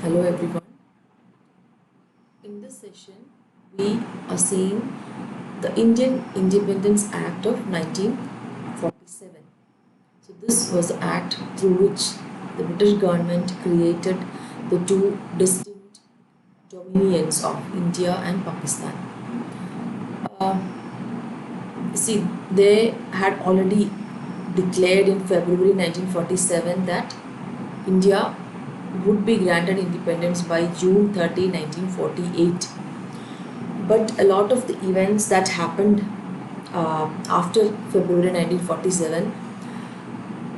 Hello everyone. In this session, we are seeing the Indian Independence Act of 1947. So this was the act through which the British government created the two distinct dominions of India and Pakistan. Uh, See, they had already declared in February 1947 that India would be granted independence by June 30, 1948. But a lot of the events that happened after February 1947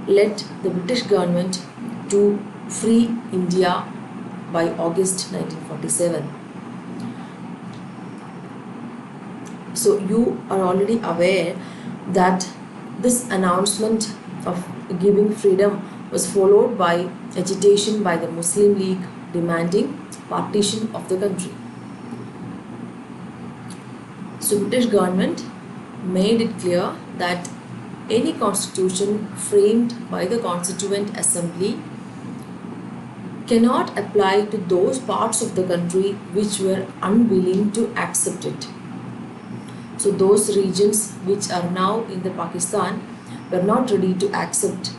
led the British government to free India by August 1947. So you are already aware that this announcement of giving freedom was followed by agitation by the Muslim League demanding partition of the country. So British government made it clear that any constitution framed by the Constituent Assembly cannot apply to those parts of the country which were unwilling to accept it. So those regions which are now in the Pakistan were not ready to accept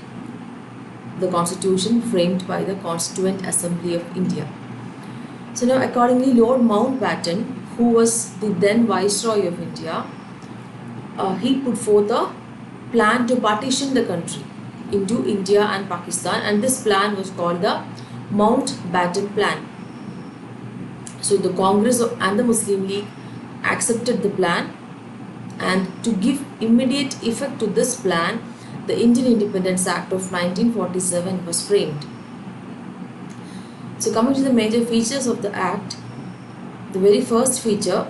the constitution framed by the Constituent Assembly of India. So now accordingly Lord Mountbatten, who was the then Viceroy of India, he put forth a plan to partition the country into India and Pakistan, and this plan was called the Mountbatten Plan. So the Congress and the Muslim League accepted the plan, and to give immediate effect to this plan, the Indian Independence Act of 1947 was framed. So coming to the major features of the Act, the very first feature,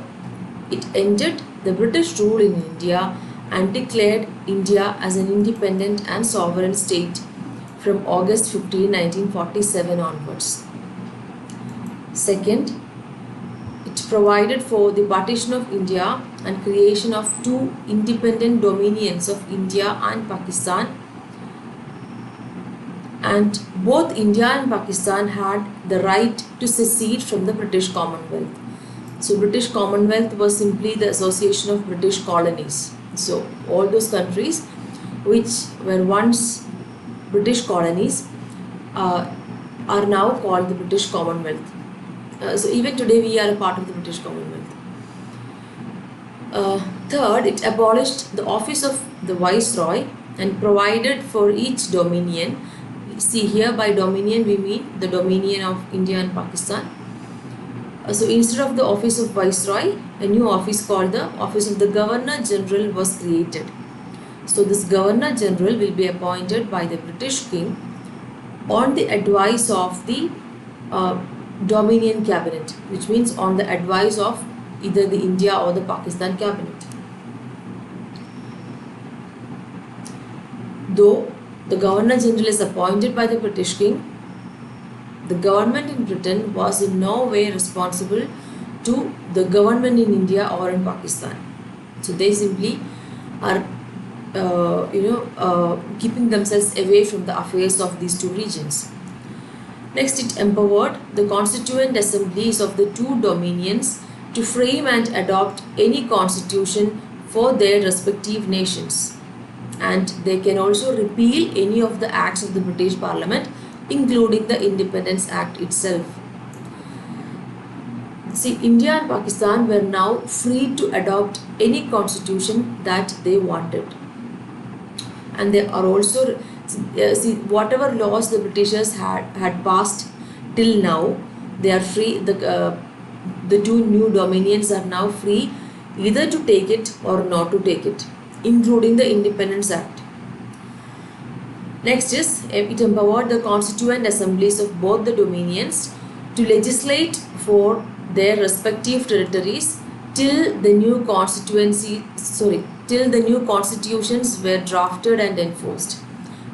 it ended the British rule in India and declared India as an independent and sovereign state from August 15, 1947 onwards. Second, it provided for the partition of India and creation of two independent dominions of India and Pakistan, and both India and Pakistan had the right to secede from the British Commonwealth. So British Commonwealth was simply the association of British colonies. So all those countries which were once British colonies are now called the British Commonwealth. So even today we are a part of the British Commonwealth. Third, it abolished the office of the Viceroy and provided for each dominion. See, here by dominion we mean the dominion of India and Pakistan. So instead of the office of Viceroy, a new office called the office of the Governor General was created. So this Governor General will be appointed by the British King on the advice of the Dominion Cabinet, which means on the advice of either the India or the Pakistan Cabinet. Though the Governor General is appointed by the British King, the government in Britain was in no way responsible to the government in India or in Pakistan. So they simply are keeping themselves away from the affairs of these two regions. Next, it empowered the constituent assemblies of the two dominions to frame and adopt any constitution for their respective nations, and they can also repeal any of the acts of the British Parliament, including the Independence Act itself. See, India and Pakistan were now free to adopt any constitution that they wanted, and they are also see, whatever laws the Britishers had passed till now, they are free. The two new dominions are now free either to take it or not to take it, including the Independence Act. Next is, it empowered the constituent assemblies of both the dominions to legislate for their respective territories till the new constitutions were drafted and enforced.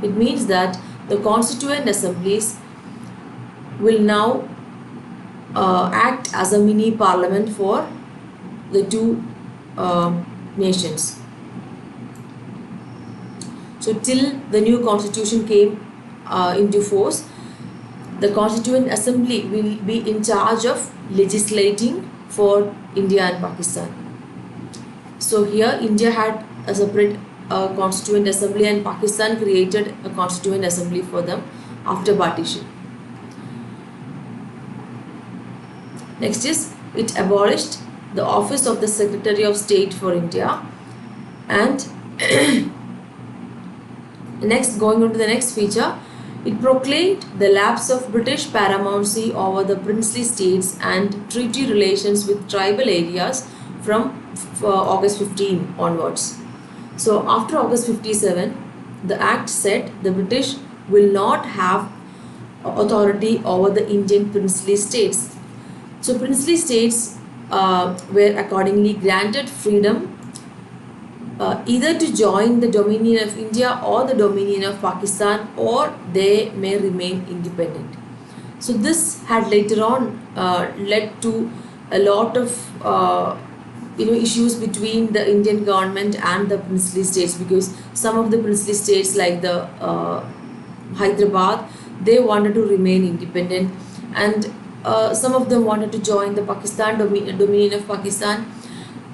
It means that the constituent assemblies will now act as a mini parliament for the two nations. So till the new constitution came into force, the Constituent Assembly will be in charge of legislating for India and Pakistan. So here India had a separate Constituent Assembly and Pakistan created a Constituent Assembly for them after partition. Next is, it abolished the office of the Secretary of State for India, and next, going on to the next feature, it proclaimed the lapse of British paramountcy over the princely states and treaty relations with tribal areas from August 15 onwards. So after August 57, the act said the British will not have authority over the Indian princely states. So princely states were accordingly granted freedom either to join the dominion of India or the dominion of Pakistan, or they may remain independent. So this had later on led to a lot of issues between the Indian government and the princely states, because some of the princely states like the Hyderabad, they wanted to remain independent, and some of them wanted to join the Pakistan dominion of Pakistan.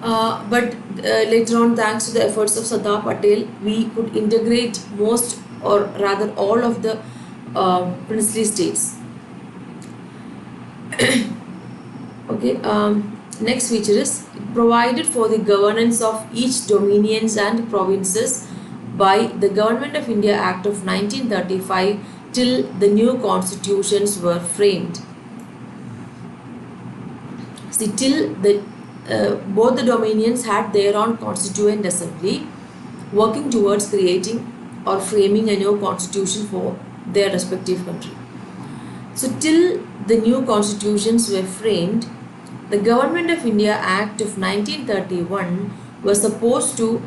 But later on, thanks to the efforts of Sardar Patel, we could integrate most, or rather all, of the princely states. Okay. Next feature is, it provided for the governance of each dominions and provinces by the Government of India Act of 1935 till the new constitutions were framed. See, till the both the dominions had their own constituent assembly, working towards creating or framing a new constitution for their respective country. So till the new constitutions were framed, the Government of India Act of 1931 was supposed to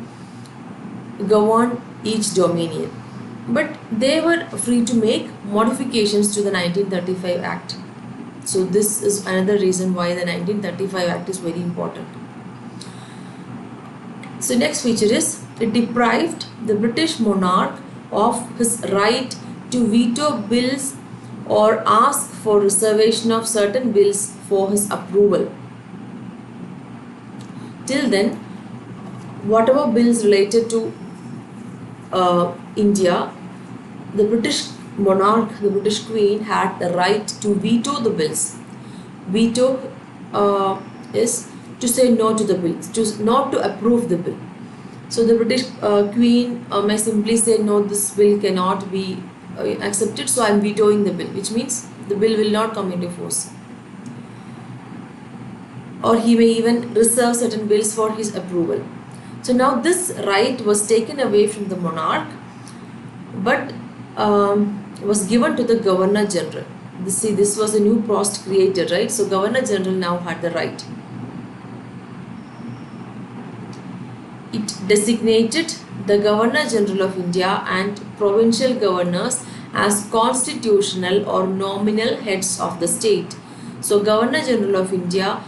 govern each dominion, but they were free to make modifications to the 1935 Act. So this is another reason why the 1935 Act is very important. So next feature is, it deprived the British monarch of his right to veto bills or ask for reservation of certain bills for his approval. Till then, whatever bills related to India, the British monarch, the British Queen, had the right to veto the bills. Veto is to say no to the bill, not to approve the bill. So the British Queen may simply say, no, this bill cannot be accepted, so I am vetoing the bill, which means the bill will not come into force. Or he may even reserve certain bills for his approval. So now this right was taken away from the monarch, but was given to the Governor General. See, this was a new post created, right? So Governor General now had the right. It designated the Governor General of India and provincial governors as constitutional or nominal heads of the state. So Governor General of India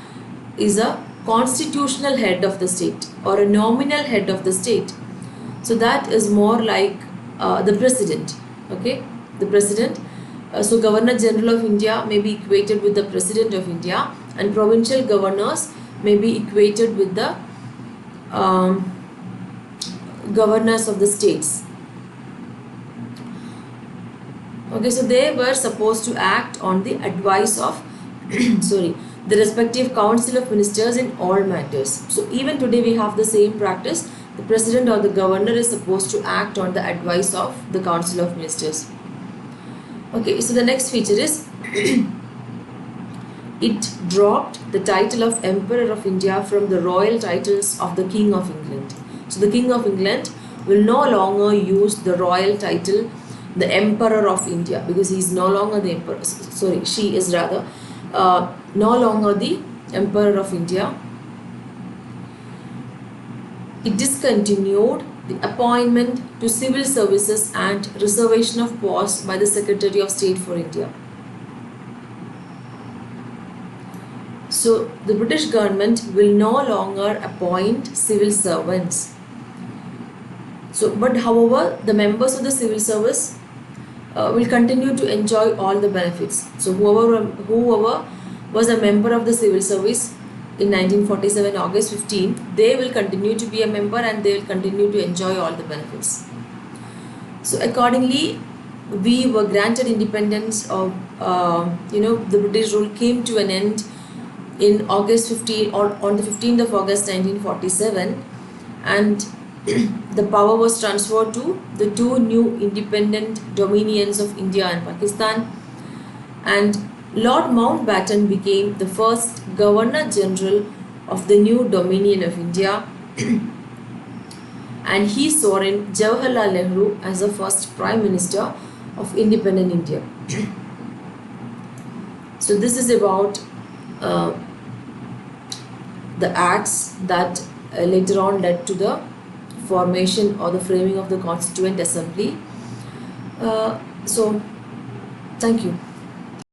is a constitutional head of the state or a nominal head of the state. So that is more like the president. Okay, the president. So Governor General of India may be equated with the President of India, and provincial governors may be equated with the governors of the states. Okay, so they were supposed to act on the advice of the respective council of ministers in all matters. So even today we have the same practice. The president or the governor is supposed to act on the advice of the council of ministers. Okay, so the next feature is it dropped the title of Emperor of India from the royal titles of the King of England. So the King of England will no longer use the royal title, the Emperor of India, because he is no longer the emperor. Sorry, she is rather no longer the Emperor of India. It discontinued the appointment to civil services and reservation of posts by the Secretary of State for India. So the British government will no longer appoint civil servants. So, but however, the members of the civil service will continue to enjoy all the benefits. So whoever was a member of the civil service in 1947 August 15, they will continue to be a member and they will continue to enjoy all the benefits. So accordingly, we were granted independence of the British rule came to an end in August 15 or on the 15th of August 1947, and the power was transferred to the two new independent dominions of India and Pakistan, and Lord Mountbatten became the first Governor General of the new Dominion of India and he swore in Jawaharlal Nehru as the first Prime Minister of independent India. So this is about the acts that later on led to the formation or the framing of the Constituent Assembly. So thank you.